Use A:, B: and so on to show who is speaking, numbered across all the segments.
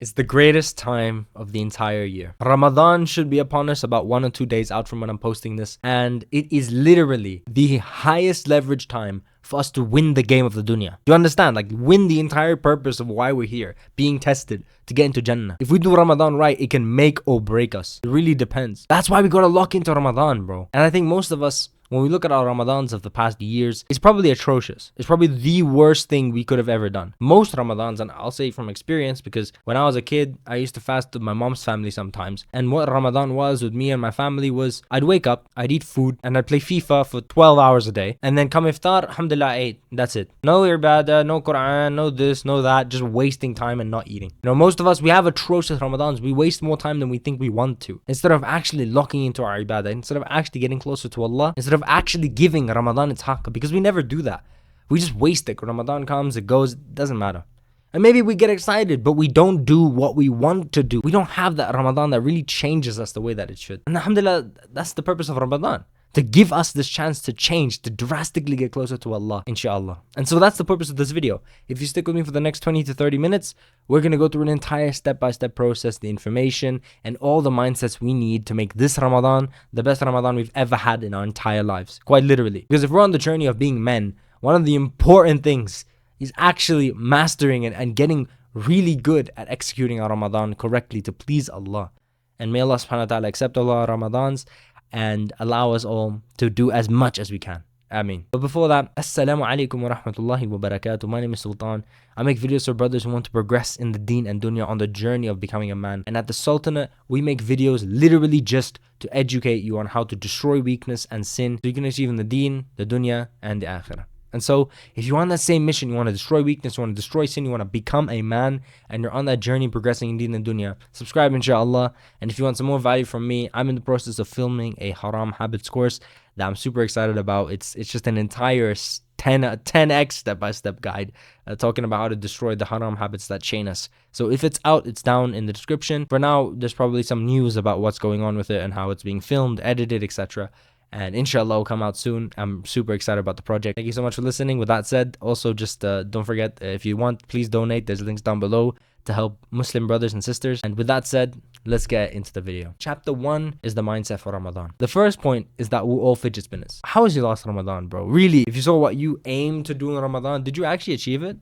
A: It's the greatest time of the entire year. Ramadan should be upon us about 1 or 2 days out from when I'm posting this. And it is literally the highest leverage time for us to win the game of the dunya. You understand? Like, win the entire purpose of why we're here, being tested to get into Jannah. If we do Ramadan right, it can make or break us. It really depends. That's why we gotta lock into Ramadan, bro. And I think most of us, when we look at our Ramadans of the past years, it's probably atrocious. It's probably the worst thing we could have ever done. Most Ramadans, and I'll say from experience, because when I was a kid, I used to fast with my mom's family sometimes. And what Ramadan was with me and my family was, I'd wake up, I'd eat food, and I'd play FIFA for 12 hours a day. And then come iftar, alhamdulillah, I ate. That's it. No ibadah, no Quran, no this, no that, just wasting time and not eating. You know, most of us, we have atrocious Ramadans. We waste more time than we think we want to. Instead of actually locking into our ibadah, instead of actually getting closer to Allah, instead of actually giving Ramadan its haqq, because we never do that. We just waste it. Ramadan comes, it goes, it doesn't matter. And maybe we get excited, but we don't do what we want to do. We don't have that Ramadan that really changes us the way that it should. And alhamdulillah, that's the purpose of Ramadan. To give us this chance to change, to drastically get closer to Allah, Insha'allah. And so that's the purpose of this video. If you stick with me for the next 20 to 30 minutes, we're going to go through an entire step-by-step process, the information, and all the mindsets we need to make this Ramadan the best Ramadan we've ever had in our entire lives. Quite literally. Because if we're on the journey of being men, one of the important things is actually mastering it and getting really good at executing our Ramadan correctly to please Allah. And may Allah subhanahu wa ta'ala accept all our Ramadans and allow us all to do as much as we can. Ameen. But before that, Assalamu alaikum wa rahmatullahi wa barakatuh. My name is Sultan. I make videos for brothers who want to progress in the Deen and Dunya on the journey of becoming a man. And at the Sultanate, we make videos literally just to educate you on how to destroy weakness and sin so you can achieve in the Deen, the Dunya, and the Akhirah. And so, if you're on that same mission, you want to destroy weakness, you want to destroy sin, you want to become a man, and you're on that journey progressing in Deen and Dunya, subscribe Insha'allah. And if you want some more value from me, I'm in the process of filming a haram habits course that I'm super excited about. It's just an entire 10x step-by-step guide talking about how to destroy the haram habits that chain us. So if it's out, it's down in the description. For now, there's probably some news about what's going on with it and how it's being filmed, edited, etc. And Insha'Allah will come out soon. I'm super excited about the project. Thank you so much for listening. With that said, also just don't forget, if you want, please donate. There's links down below to help Muslim brothers and sisters. And with that said, let's get into the video. Chapter 1 is the mindset for Ramadan. The first point is that we're all fidget spinners. How was your last Ramadan, bro? Really, if you saw what you aimed to do in Ramadan, did you actually achieve it?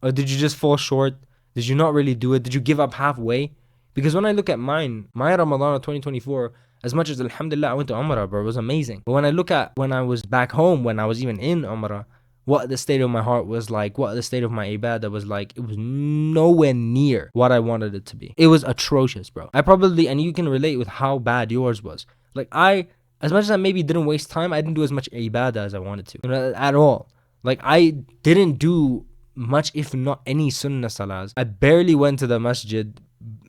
A: Or did you just fall short? Did you not really do it? Did you give up halfway? Because when I look at my Ramadan of 2024, as much as alhamdulillah I went to Umrah, bro, it was amazing. But when I look at when I was back home, when I was even in Umrah, what the state of my heart was like, what the state of my ibadah was like, it was nowhere near what I wanted it to be. It was atrocious, bro. I probably, and you can relate with how bad yours was. Like as much as I maybe didn't waste time, I didn't do as much ibadah as I wanted to, at all. Like I didn't do much, if not any sunnah salahs. I barely went to the masjid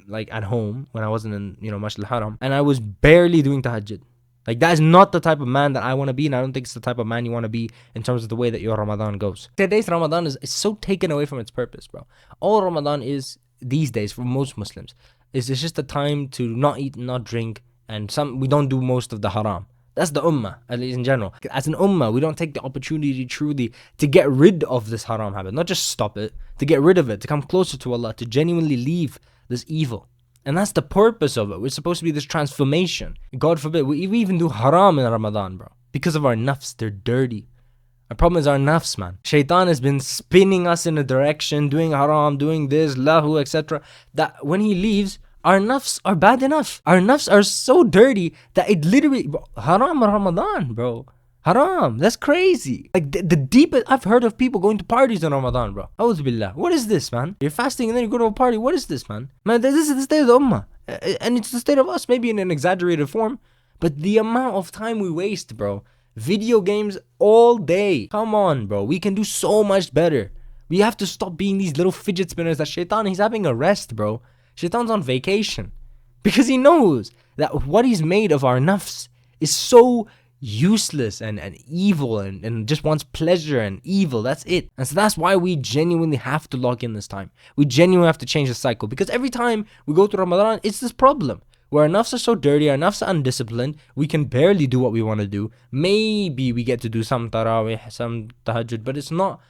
A: like at home when I wasn't in, Masjid al-Haram, and I was barely doing tahajjud. Like that is not the type of man that I want to be, and I don't think it's the type of man you want to be in terms of the way that your Ramadan goes. Today's Ramadan is so taken away from its purpose, bro. All Ramadan is these days for most Muslims is it's just a time to not eat, not drink, and we don't do most of the haram. That's the ummah, at least in general. As an ummah, we don't take the opportunity truly to get rid of this haram habit, not just stop it, to get rid of it, to come closer to Allah, to genuinely leave this evil. And that's the purpose of it. We're supposed to be this transformation. God forbid, we even do haram in Ramadan, bro. Because of our nafs, they're dirty. Our problem is our nafs, man. Shaitan has been spinning us in a direction, doing haram, doing this, lahu, etc. That when he leaves, our nafs are bad enough. Our nafs are so dirty that it literally, bro, haram Ramadan, bro. Haram, that's crazy. Like the deepest, I've heard of people going to parties in Ramadan, bro. A'udhu billah. What is this, man? You're fasting and then you go to a party. What is this, man? Man, this is the state of the ummah. And it's the state of us, maybe in an exaggerated form. But the amount of time we waste, bro. Video games all day. Come on, bro. We can do so much better. We have to stop being these little fidget spinners that Shaitan, he's having a rest, bro. Shaitan's on vacation. Because he knows that what he's made of our nafs is so useless and evil and just wants pleasure and evil. That's it. And so that's why we genuinely have to lock in this time. We genuinely have to change the cycle, because every time we go to Ramadan, it's this problem where our nafs are so dirty, our nafs are undisciplined, we can barely do what we want to do. Maybe we get to do some tarawih, some tahajjud, but it's not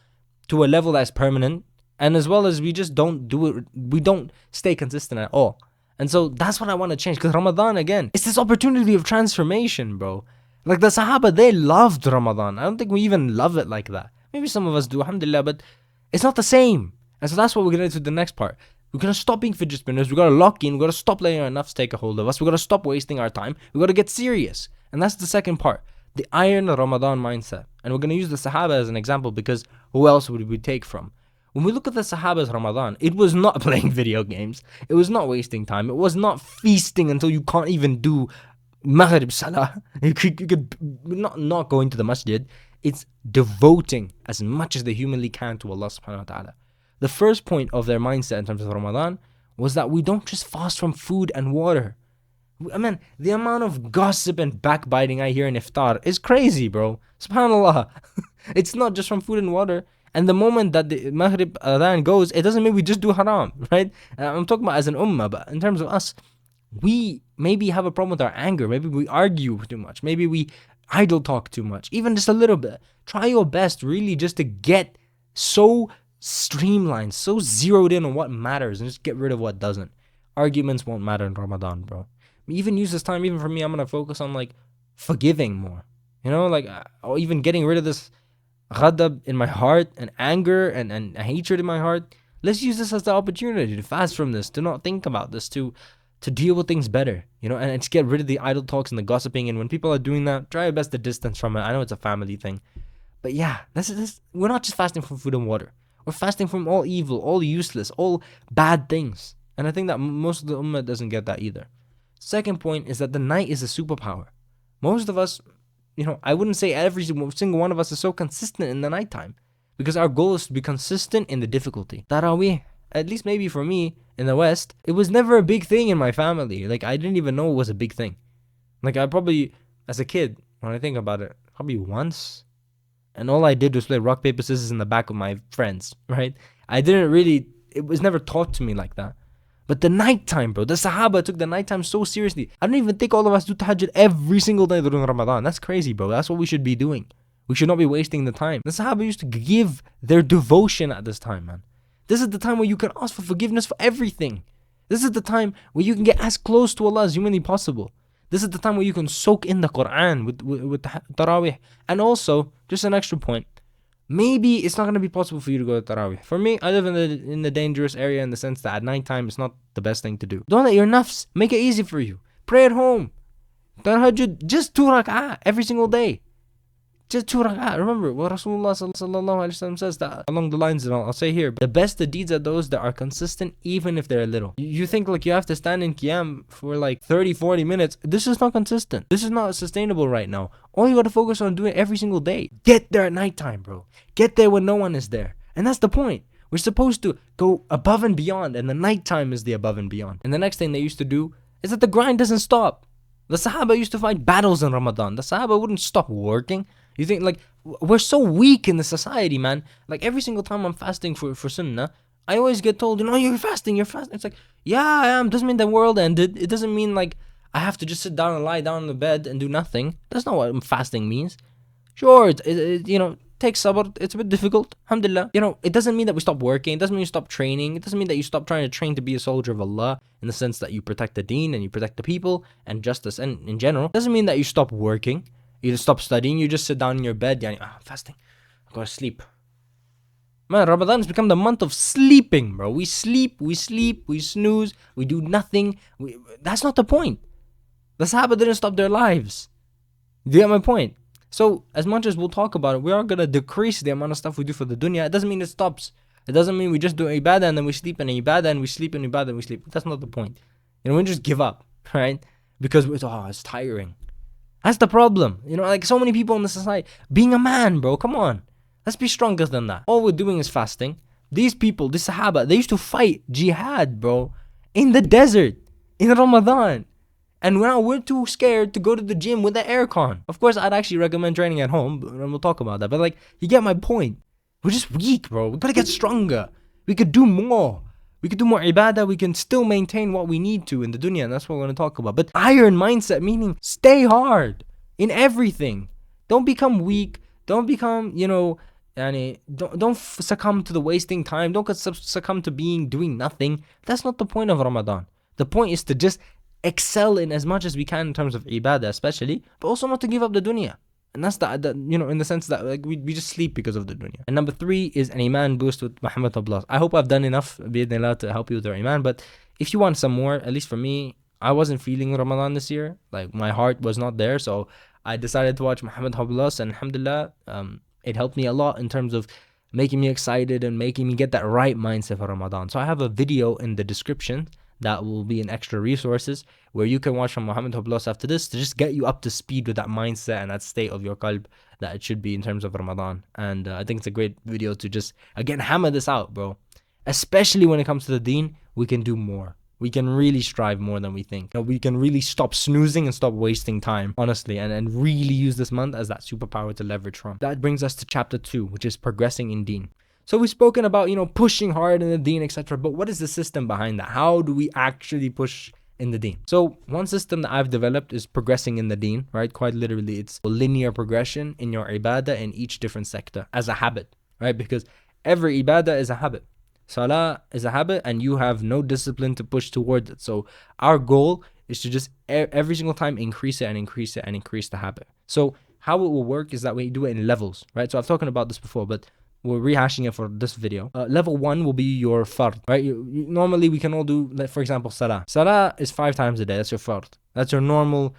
A: to a level that's permanent, And as well as we just don't do it, we don't stay consistent at all. And so that's what I want to change, because Ramadan, again, it's this opportunity of transformation, bro. Like the Sahaba, they loved Ramadan. I don't think we even love it like that. Maybe some of us do, alhamdulillah, but it's not the same. And so that's what we're going to do the next part. We're going to stop being fidget spinners. We got to lock in. We got to stop letting our nafs take a hold of us. We got to stop wasting our time. We got to get serious. And that's the second part, the iron Ramadan mindset. And we're going to use the Sahaba as an example, because who else would we take from? When we look at the Sahaba's Ramadan, it was not playing video games. It was not wasting time. It was not feasting until you can't even do Maghrib Salah. You could not going to the masjid. It's devoting as much as they humanly can to Allah subhanahu wa ta'ala. The first point of their mindset in terms of Ramadan was that we don't just fast from food and water. I mean, the amount of gossip and backbiting I hear in iftar is crazy, bro. SubhanAllah. It's not just from food and water. And the moment that the Maghrib adhan goes, it doesn't mean we just do haram, right? I'm talking about as an ummah, but in terms of us, we maybe have a problem with our anger. Maybe we argue too much. Maybe we idle talk too much. Even just a little bit. Try your best really just to get so streamlined, so zeroed in on what matters, and just get rid of what doesn't. Arguments won't matter in Ramadan, bro. Even use this time, even for me, I'm going to focus on like forgiving more. You know, like, or even getting rid of this ghadab in my heart and anger and hatred in my heart. Let's use this as the opportunity to fast from this, to not think about this, to deal with things better, you know, and just get rid of the idle talks and the gossiping. And when people are doing that, try your best to distance from it. I know it's a family thing, but yeah, this we're not just fasting from food and water. We're fasting from all evil, all useless, all bad things. And I think that most of the ummah doesn't get that either. Second point is that the night is a superpower. Most of us, you know, I wouldn't say every single one of us is so consistent in the nighttime, because our goal is to be consistent in the difficulty. Tarawih, at least maybe for me in the West, it was never a big thing in my family. Like, I didn't even know it was a big thing. Like, I probably, as a kid, when I think about it, probably once. And all I did was play rock, paper, scissors in the back with my friends, right? I didn't really, it was never taught to me like that. But the nighttime, bro, the Sahaba took the nighttime so seriously. I don't even think all of us do tahajjud every single day during Ramadan. That's crazy, bro. That's what we should be doing. We should not be wasting the time. The Sahaba used to give their devotion at this time, man. This is the time where you can ask for forgiveness for everything. This is the time where you can get as close to Allah as humanly possible. This is the time where you can soak in the Quran with Tarawih. And also, just an extra point, maybe it's not going to be possible for you to go to Tarawih. For me, I live in the dangerous area in the sense that at nighttime it's not the best thing to do. Don't let your nafs make it easy for you. Pray at home. Tahajjud, just 2 rak'ah every single day. Just 2 rak'ah. Remember what Rasulullah sallallahu alaihi wasallam says, that along the lines that I'll say here. The best deeds are those that are consistent, even if they're little. You think like you have to stand in qiyam for like 30-40 minutes. This is not consistent. This is not sustainable right now. All you got to focus on doing every single day. Get there at nighttime, bro. Get there when no one is there. And that's the point. We're supposed to go above and beyond, and the nighttime is the above and beyond. And the next thing they used to do is that the grind doesn't stop. The Sahaba used to fight battles in Ramadan. The Sahaba wouldn't stop working. You think, like, we're so weak in the society, man. Like, every single time I'm fasting for sunnah, I always get told, you know, you're fasting. It's like, yeah, I am. Doesn't mean the world ended. It doesn't mean, like, I have to just sit down and lie down in the bed and do nothing. That's not what fasting means. Sure, it you know, takes sabr. It's a bit difficult. Alhamdulillah. You know, it doesn't mean that we stop working. It doesn't mean you stop training. It doesn't mean that you stop trying to train to be a soldier of Allah, in the sense that you protect the deen and you protect the people and justice and in general. It doesn't mean that you stop working. You just stop studying. You just sit down in your bed. I'm fasting. I gotta sleep. Man, Ramadan has become the month of sleeping, bro. We sleep, we snooze, we do nothing. That's not the point. The Sahaba didn't stop their lives. Do you get my point? So, as much as we'll talk about it, we are going to decrease the amount of stuff we do for the dunya. It doesn't mean it stops. It doesn't mean we just do ibadah and then we sleep, and ibadah and we sleep, and ibadah and we sleep. That's not the point. You know, we just give up, right? Because it's tiring. That's the problem. You know, like so many people in the society. Being a man, bro, come on. Let's be stronger than that. All we're doing is fasting. These people, the Sahaba, they used to fight jihad, bro, in the desert, in Ramadan. And now we're too scared to go to the gym with the aircon. Of course, I'd actually recommend training at home, and we'll talk about that. But like, you get my point. We're just weak, bro. We gotta get stronger. We could do more. We could do more ibadah. We can still maintain what we need to in the dunya, and that's what we're going to talk about. But iron mindset, meaning stay hard in everything. Don't become weak. Don't become, don't succumb to the wasting time. Don't succumb to doing nothing. That's not the point of Ramadan. The point is to just excel in as much as we can in terms of ibadah, especially, but also not to give up the dunya. And that's the in the sense that like we just sleep because of the dunya. And number 3 is an iman boost with Muhammad Abdullah. I hope I've done enough bi'idhnillah to help you with your iman, but if you want some more, at least for me, I wasn't feeling Ramadan this year. Like my heart was not there, so I decided to watch Muhammad Abdullah, and alhamdulillah, it helped me a lot in terms of making me excited and making me get that right mindset for Ramadan. So I have a video in the description that will be in extra resources where you can watch from Muhammad Abdullah after this to just get you up to speed with that mindset and that state of your qalb that it should be in terms of Ramadan. And I think it's a great video to just, again, hammer this out, bro. Especially when it comes to the deen, we can do more. We can really strive more than we think. We can really stop snoozing and stop wasting time, honestly, and really use this month as that superpower to leverage from. That brings us to chapter 2, which is progressing in deen. So we've spoken about, pushing hard in the deen, etc. But what is the system behind that? How do we actually push in the deen? So one system that I've developed is progressing in the deen, right? Quite literally, it's a linear progression in your ibadah in each different sector as a habit, right? Because every ibadah is a habit. Salah is a habit and you have no discipline to push towards it. So our goal is to just every single time increase it and increase it and increase the habit. So how it will work is that we do it in levels, right? So I've talked about this before, but we're rehashing it for this video. Level 1 will be your fard, right? Normally we can all do, like, for example, salah. Salah is 5 times a day. That's your fard. That's your normal,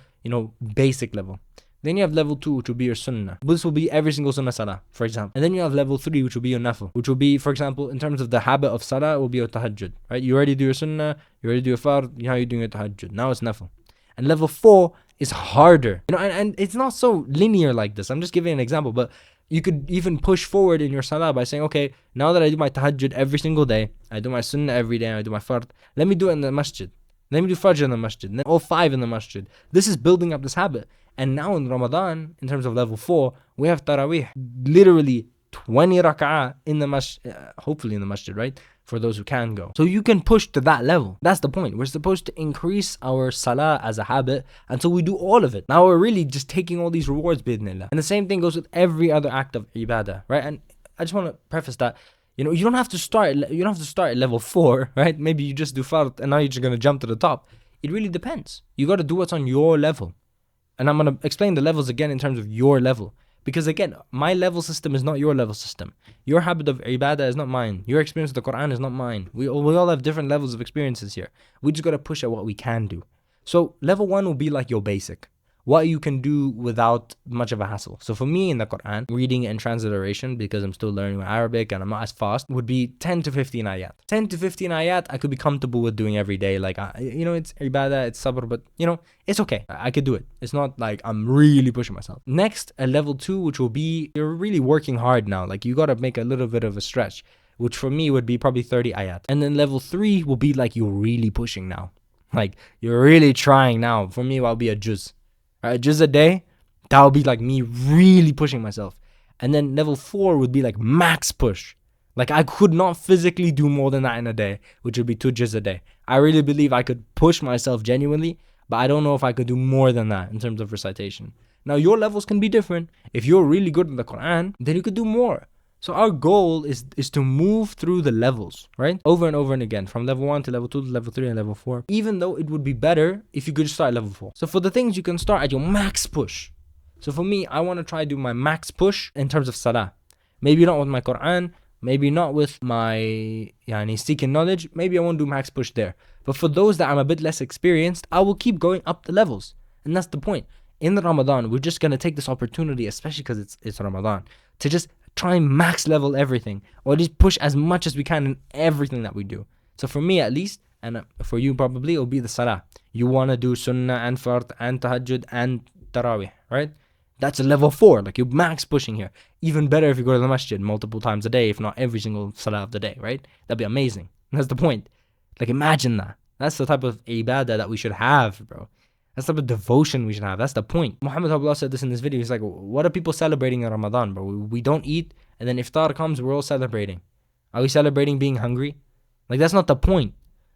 A: basic level. Then you have level 2, which will be your sunnah. This will be every single sunnah salah, for example. And then you have level 3, which will be your nafil, which will be, for example, in terms of the habit of salah, it will be your tahajjud, right? You already do your sunnah, you already do your fard, now you're doing your tahajjud. Now it's nafil. And level 4 is harder. And it's not so linear like this. I'm just giving an example, but you could even push forward in your salah by saying, okay, now that I do my tahajjud every single day, I do my sunnah every day, I do my fard, let me do it in the masjid. Let me do fajr in the masjid, and then all 5 in the masjid. This is building up this habit. And now in Ramadan, in terms of level 4, we have tarawih, literally 20 rak'ah in the masjid, hopefully in the masjid, right? For those who can go. So you can push to that level. That's the point. We're supposed to increase our salah as a habit until we do all of it. Now we're really just taking all these rewards, bi'idhnillah. And the same thing goes with every other act of ibadah, right? And I just want to preface that, you don't have to start at level 4, right? Maybe you just do fard and now you're just going to jump to the top. It really depends. You got to do what's on your level. And I'm going to explain the levels again in terms of your level. Because again, my level system is not your level system. Your habit of ibadah is not mine. Your experience with the Quran is not mine. We all have different levels of experiences here. We just got to push at what we can do. So level 1 will be like your basic. What you can do without much of a hassle. So for me in the Quran, reading and transliteration, because I'm still learning Arabic and I'm not as fast, would be 10 to 15 ayat. 10 to 15 ayat I could be comfortable with doing every day. Like, it's ibadah, it's sabr, but it's okay. I could do it. It's not like I'm really pushing myself. Next, a level 2, which will be, you're really working hard now. Like you got to make a little bit of a stretch, which for me would be probably 30 ayat. And then level 3 will be like you're really pushing now. Like you're really trying now. For me, it will be a juz. Just a day, that would be like me really pushing myself. And then level 4 would be like max push. Like I could not physically do more than that in a day, which would be 2 juz a day. I really believe I could push myself genuinely, but I don't know if I could do more than that in terms of recitation. Now your levels can be different. If you're really good in the Quran, then you could do more. So our goal is to move through the levels, right? Over and over and again, from level 1 to level 2 to level 3 and level 4, even though it would be better if you could start at level 4. So for the things, you can start at your max push. So for me, I want to try to do my max push in terms of salah. Maybe not with my Quran, maybe not with my seeking knowledge, maybe I won't do max push there. But for those that I'm a bit less experienced, I will keep going up the levels. And that's the point. In the Ramadan, we're just going to take this opportunity, especially because it's Ramadan, to just try and max level everything, or just push as much as we can in everything that we do. So for me at least, and for you probably, it'll be the salah. You want to do sunnah and fard and tahajjud and tarawih, right? That's a level 4, like you're max pushing here. Even better if you go to the masjid multiple times a day, if not every single salah of the day, right? That'd be amazing. That's the point. Like imagine that. That's the type of ibadah that we should have, bro. That's the type of devotion we should have. That's the point. Muhammad Abdullah said this in this video. He's like, what are people celebrating in Ramadan, bro? We don't eat, and then iftar comes, we're all celebrating. Are we celebrating being hungry? Like, that's not the point.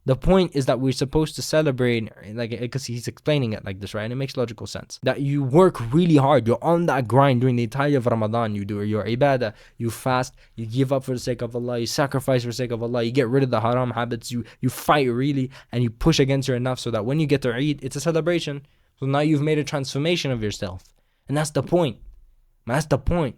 A: The point is that we're supposed to celebrate, like, because he's explaining it like this, right? And it makes logical sense. That you work really hard. You're on that grind during the entire of Ramadan. You do your ibadah. You fast. You give up for the sake of Allah. You sacrifice for the sake of Allah. You get rid of the haram habits. You fight really, and you push against your nafs so that when you get to Eid, it's a celebration. So now you've made a transformation of yourself. And that's the point. That's the point.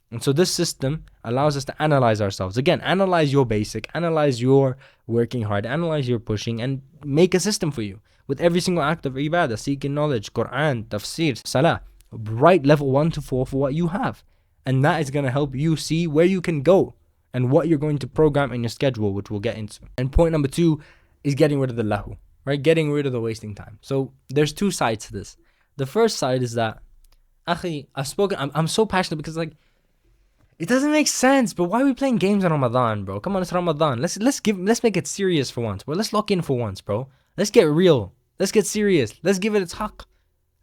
A: And so this system allows us to analyze ourselves. Again, analyze your basic, analyze your working hard, analyze your pushing, and make a system for you. With every single act of ibadah, seeking knowledge, Quran, tafsir, salah, write level 1 to 4 for what you have. And that is going to help you see where you can go and what you're going to program in your schedule, which we'll get into. And point number 2 is getting rid of the lahu, right? Getting rid of the wasting time. So there's 2 sides to this. The first side is that, I'm so passionate because, like, it doesn't make sense, but why are we playing games on Ramadan, bro? Come on, it's Ramadan. Let's make it serious for once, bro. Let's lock in for once, bro. Let's get real. Let's get serious. Let's give it its haqq.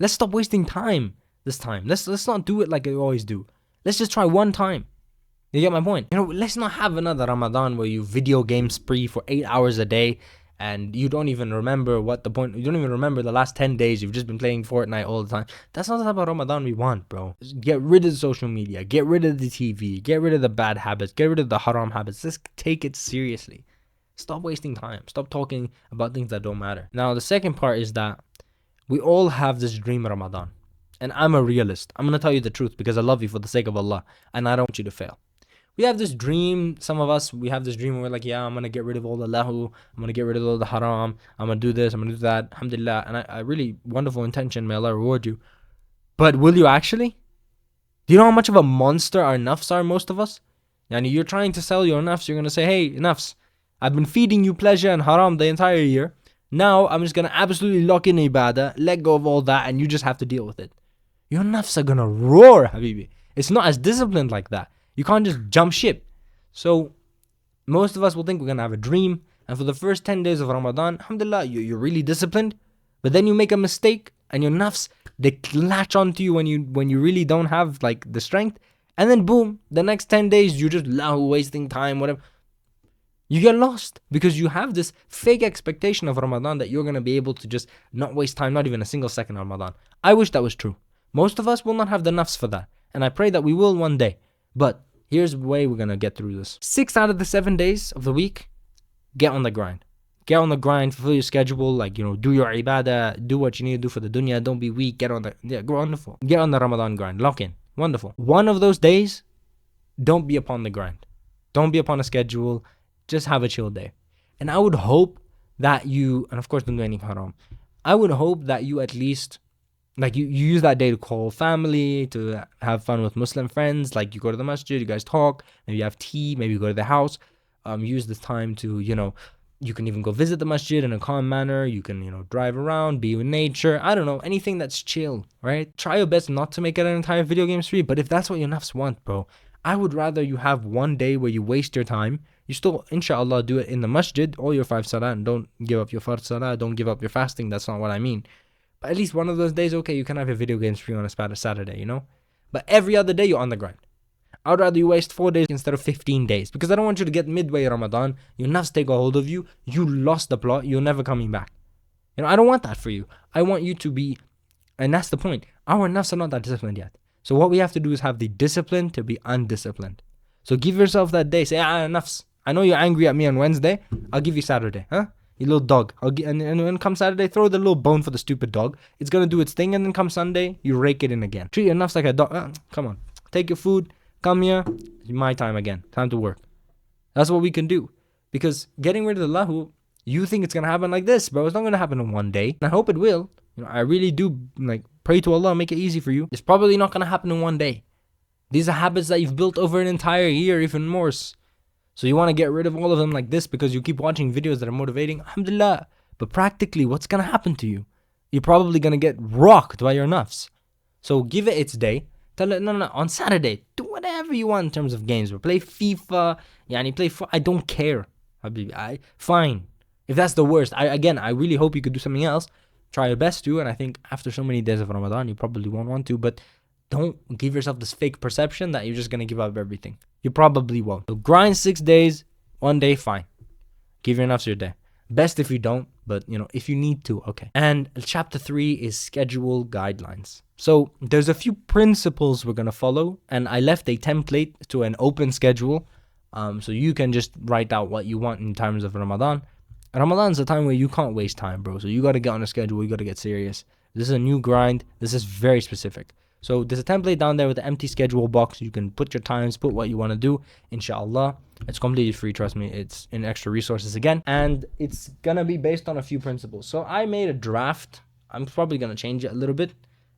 A: Let's stop wasting time this time. Let's not do it like we always do. Let's just try one time. You get my point? You know, let's not have another Ramadan where you video game spree for 8 hours a day and you don't even remember what the point. You don't even remember the last 10 days. You've just been playing Fortnite all the time. That's not the type of Ramadan we want, bro. Just get rid of the social media. Get rid of the TV. Get rid of the bad habits. Get rid of the haram habits. Let's take it seriously. Stop wasting time. Stop talking about things that don't matter. Now, the second part is that we all have this dream Ramadan. And I'm a realist. I'm going to tell you the truth because I love you for the sake of Allah. And I don't want you to fail. We have this dream, some of us, we have this dream where we're like, yeah, I'm going to get rid of all the lahu, I'm going to get rid of all the haram, I'm going to do this, I'm going to do that, alhamdulillah. And I really, wonderful intention, may Allah reward you. But will you actually? Do you know how much of a monster our nafs are, most of us? Yani you're trying to sell your nafs, you're going to say, hey, nafs, I've been feeding you pleasure and haram the entire year. Now I'm just going to absolutely lock in ibadah, let go of all that, and you just have to deal with it. Your nafs are going to roar, habibi. It's not as disciplined like that. You can't just jump ship. So most of us will think we're going to have a dream. And for the first 10 days of Ramadan, alhamdulillah, you're really disciplined. But then you make a mistake and your nafs, they latch onto you when you really don't have like the strength. And then boom, the next 10 days, you're just wasting time, whatever. You get lost because you have this fake expectation of Ramadan that you're going to be able to just not waste time, not even a single second of Ramadan. I wish that was true. Most of us will not have the nafs for that. And I pray that we will one day. But here's the way we're going to get through this. 6 out of the 7 days of the week, get on the grind. Get on the grind, fulfill your schedule, like, you know, do your ibadah, do what you need to do for the dunya, don't be weak, get on the Ramadan grind, lock in, wonderful. One of those days, don't be upon the grind. Don't be upon a schedule, just have a chill day. And I would hope that you, and of course don't do any haram, I would hope that you at least, like you use that day to call family, to have fun with Muslim friends. Like you go to the masjid, you guys talk, maybe you have tea, maybe you go to the house. Use this time to, you know, you can even go visit the masjid in a calm manner. You can, you know, drive around, be with nature. I don't know, anything that's chill, right? Try your best not to make it an entire video game spree, but if that's what your nafs want, bro, I would rather you have one day where you waste your time. You still, Insha'allah, do it in the masjid, all your 5 salah, and don't give up your fard salah, don't give up your fasting. That's not what I mean. At least one of those days, okay, you can have your video games free on a Saturday, you know? But every other day, you're on the grind. I'd rather you waste 4 days instead of 15 days. Because I don't want you to get midway Ramadan, your nafs take a hold of you, you lost the plot, you're never coming back. You know, I don't want that for you. I want you to be, and that's the point, our nafs are not that disciplined yet. So what we have to do is have the discipline to be undisciplined. So give yourself that day, say, nafs, I know you're angry at me on Wednesday, I'll give you Saturday, huh? You little dog. And when come Saturday, throw the little bone for the stupid dog. It's going to do its thing. And then come Sunday, you rake it in again. Treat your nafs like a dog. Come on. Take your food. Come here. It's my time again. Time to work. That's what we can do. Because getting rid of the lahu, you think it's going to happen like this, bro. It's not going to happen in one day. And I hope it will. You know, I really do pray to Allah, make it easy for you. It's probably not going to happen in one day. These are habits that you've built over an entire year, even more. So you want to get rid of all of them like this because you keep watching videos that are motivating, alhamdulillah. But practically, what's going to happen to you? You're probably going to get rocked by your nafs. So give it its day. Tell it, no, on Saturday, do whatever you want in terms of games. But play FIFA, I don't care. Fine. If that's the worst, I really hope you could do something else. Try your best to, and I think after so many days of Ramadan, you probably won't want to, but don't give yourself this fake perception that you're just going to give up everything. You probably won't. So grind 6 days, 1 day, fine. Give your nafs your day. Best if you don't, but if you need to, okay. And chapter 3 is schedule guidelines. So there's a few principles we're gonna follow, and I left a template to an open schedule, so you can just write out what you want in terms of Ramadan. Ramadan's a time where you can't waste time, bro. So you gotta get on a schedule. You gotta get serious. This is a new grind. This is very specific. So there's a template down there with the empty schedule box. You can put your times, put what you want to do. Insha'Allah. It's completely free, trust me. It's in extra resources again. And it's going to be based on a few principles. So I made a draft. I'm probably going to change it a little bit.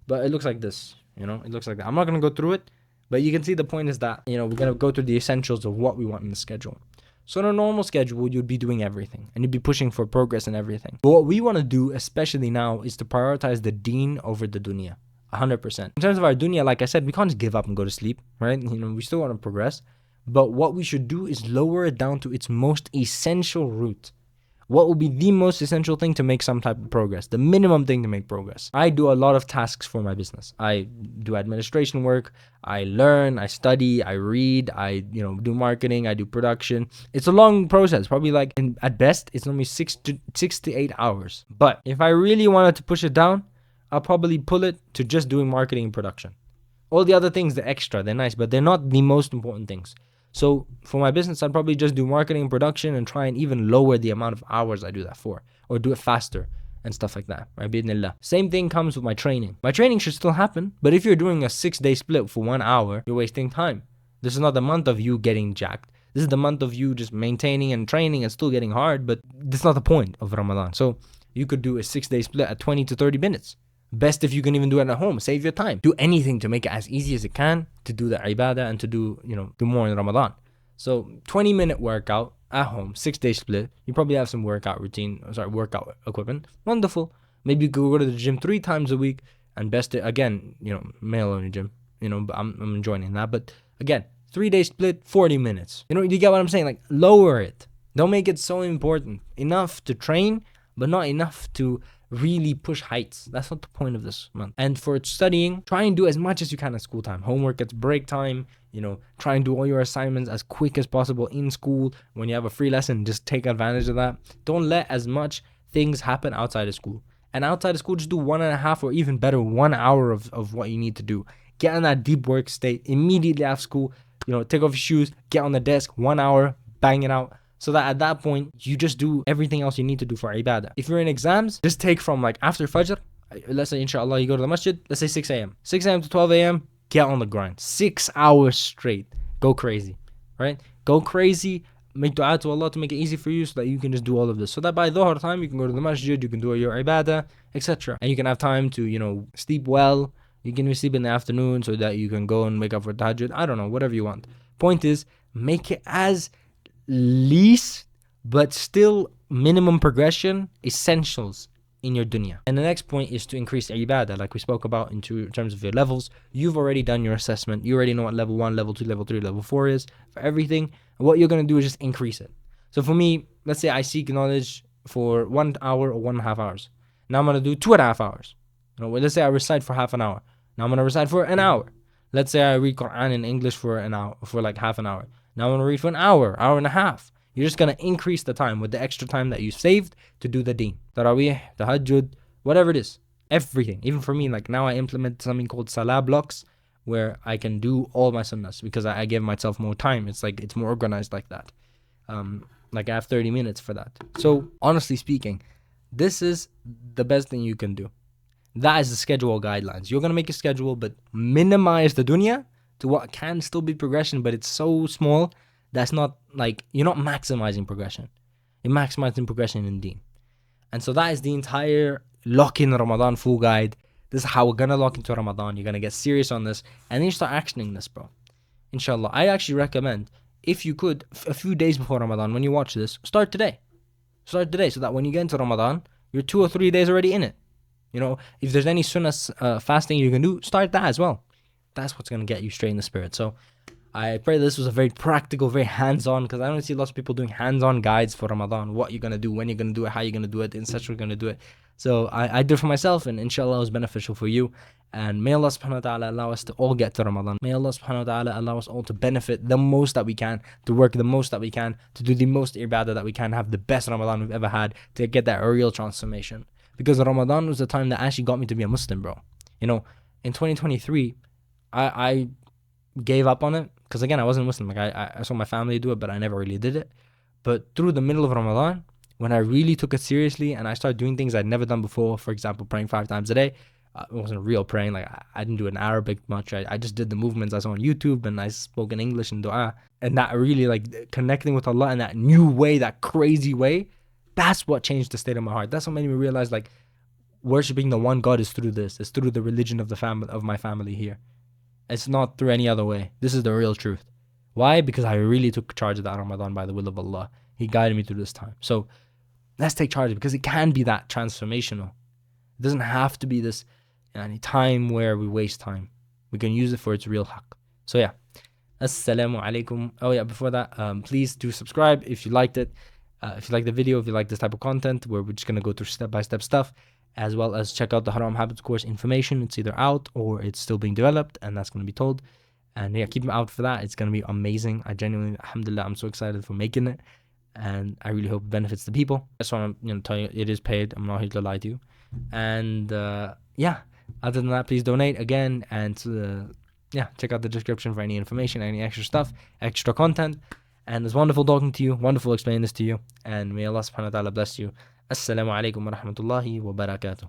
A: But it looks like this. It looks like that. I'm not going to go through it. But you can see the point is that, we're going to go through the essentials of what we want in the schedule. So in a normal schedule, you'd be doing everything. And you'd be pushing for progress and everything. But what we want to do, especially now, is to prioritize the deen over the dunya. 100%. In terms of our dunya, like I said, we can't just give up and go to sleep, right? We still want to progress. But what we should do is lower it down to its most essential root. What will be the most essential thing to make some type of progress? The minimum thing to make progress. I do a lot of tasks for my business. I do administration work. I learn. I study. I read. I do marketing. I do production. It's a long process. Probably at best, it's only 6 to 8 hours. But if I really wanted to push it down, I'll probably pull it to just doing marketing and production. All the other things, they're extra, they're nice, but they're not the most important things. So for my business, I'd probably just do marketing and production and try and even lower the amount of hours I do that for, or do it faster and stuff like that, right? Bi'idhnillah. Same thing comes with my training. My training should still happen, but if you're doing a 6-day split for 1 hour, you're wasting time. This is not the month of you getting jacked. This is the month of you just maintaining and training and still getting hard, but that's not the point of Ramadan. So you could do a 6-day split at 20 to 30 minutes. Best if you can even do it at home. Save your time. Do anything to make it as easy as it can to do the ibadah and to do more in Ramadan. So 20-minute workout at home, 6-day split. You probably have some workout equipment. Wonderful. Maybe you could go to the gym 3 times a week, and best it again, male only gym. But I'm joining that. But again, 3-day split, 40 minutes. You get what I'm saying? Lower it. Don't make it so important. Enough to train, but not enough to really push heights. That's not the point of this month. And for studying, try and do as much as you can at school time. Homework at break time. Try and do all your assignments as quick as possible in school. When you have a free lesson, just take advantage of that. Don't let as much things happen outside of school. And outside of school, just do 1.5 or even better, 1 hour of what you need to do. Get in that deep work state immediately after school. Take off your shoes, get on the desk, 1 hour, bang it out. So that at that point, you just do everything else you need to do for ibadah. If you're in exams, just take from after Fajr, let's say Insha'Allah you go to the masjid, let's say 6 a.m. 6 a.m. to 12 a.m., get on the grind. 6 hours straight. Go crazy, right? Go crazy. Make dua to Allah to make it easy for you so that you can just do all of this. So that by dhuhr time, you can go to the masjid, you can do your ibadah, etc. And you can have time to, sleep well. You can sleep in the afternoon so that you can go and wake up for tahajjud. I don't know, whatever you want. Point is, make it as least but still minimum progression essentials in your dunya. And the next point is to increase ibadah, like we spoke about in terms of your levels. You've already done your assessment. You already know what level 1, level 2, level 3, level 4 is for everything. And what you're going to do is just increase it. So for me, let's say I seek knowledge for 1 hour or 1.5 hours. Now I'm going to do 2.5 hours. Let's say I recite for half an hour. Now I'm going to recite for an hour. Let's say I read Quran in English for an hour, for half an hour. Now I'm going to read for an hour and a half. You're just going to increase the time with the extra time that you saved to do the deen. Tarawih, tahajjud, whatever it is. Everything. Even for me, now I implement something called salah blocks where I can do all my sunnahs because I give myself more time. It's more organized like that. I have 30 minutes for that. So honestly speaking, this is the best thing you can do. That is the schedule guidelines. You're going to make a schedule, but minimize the dunya to what can still be progression, but it's so small that's not you're not maximizing progression. You're maximizing progression in deen. And so that is the entire lock-in Ramadan full guide. This is how we're going to lock into Ramadan. You're going to get serious on this and then you start actioning this, bro. Inshallah. I actually recommend, if you could, a few days before Ramadan, when you watch this, start today. Start today so that when you get into Ramadan, you're 2 or 3 days already in it. If there's any sunnah fasting you can do, start that as well. That's what's going to get you straight in the spirit. So I pray this was a very practical, very hands-on, because I don't see lots of people doing hands-on guides for Ramadan. What you're going to do, when you're going to do it, how you're going to do it, etc. You're going to do it. So I do it for myself, and inshallah it was beneficial for you. And may Allah subhanahu wa ta'ala allow us to all get to Ramadan. May Allah subhanahu wa ta'ala allow us all to benefit the most that we can, to work the most that we can, to do the most ibadah that we can, have the best Ramadan we've ever had, to get that real transformation. Because Ramadan was the time that actually got me to be a Muslim, bro. You know, in 2023, I gave up on it. Because again, I wasn't Muslim. Like I saw my family do it, but I never really did it. But through the middle of Ramadan, when I really took it seriously and I started doing things I'd never done before, for example, praying 5 times a day, it wasn't real praying. Like I didn't do it in Arabic much. I just did the movements I saw on YouTube, and I spoke in English and dua. And that really, like, connecting with Allah in that new way, that crazy way, that's what changed the state of my heart. That's what made me realize, like, worshiping the one God is through this. It's through the religion of my family here. It's not through any other way. This is the real truth. Why? Because I really took charge of that Ramadan by the will of Allah. He guided me through this time. So let's take charge, because it can be that transformational. It doesn't have to be this time where we waste time. We can use it for its real haqq. So yeah. Assalamu alaikum. Oh yeah, before that, please do subscribe if you liked it. If you like the video, if you like this type of content where we're just going to go through step-by-step stuff, as well as check out the Haram Habits course information. It's either out or it's still being developed, and that's going to be told. And yeah, keep them out for that. It's going to be amazing. I genuinely, alhamdulillah, I'm so excited for making it, and I really hope it benefits the people. That's why I'm telling you, it is paid. I'm not here to lie to you. And yeah, other than that, please donate again, and check out the description for any information, any extra stuff, extra content. And it's wonderful talking to you, wonderful explaining this to you, and may Allah subhanahu wa ta'ala bless you. Assalamu alaikum wa rahmatullahi wa barakatuh.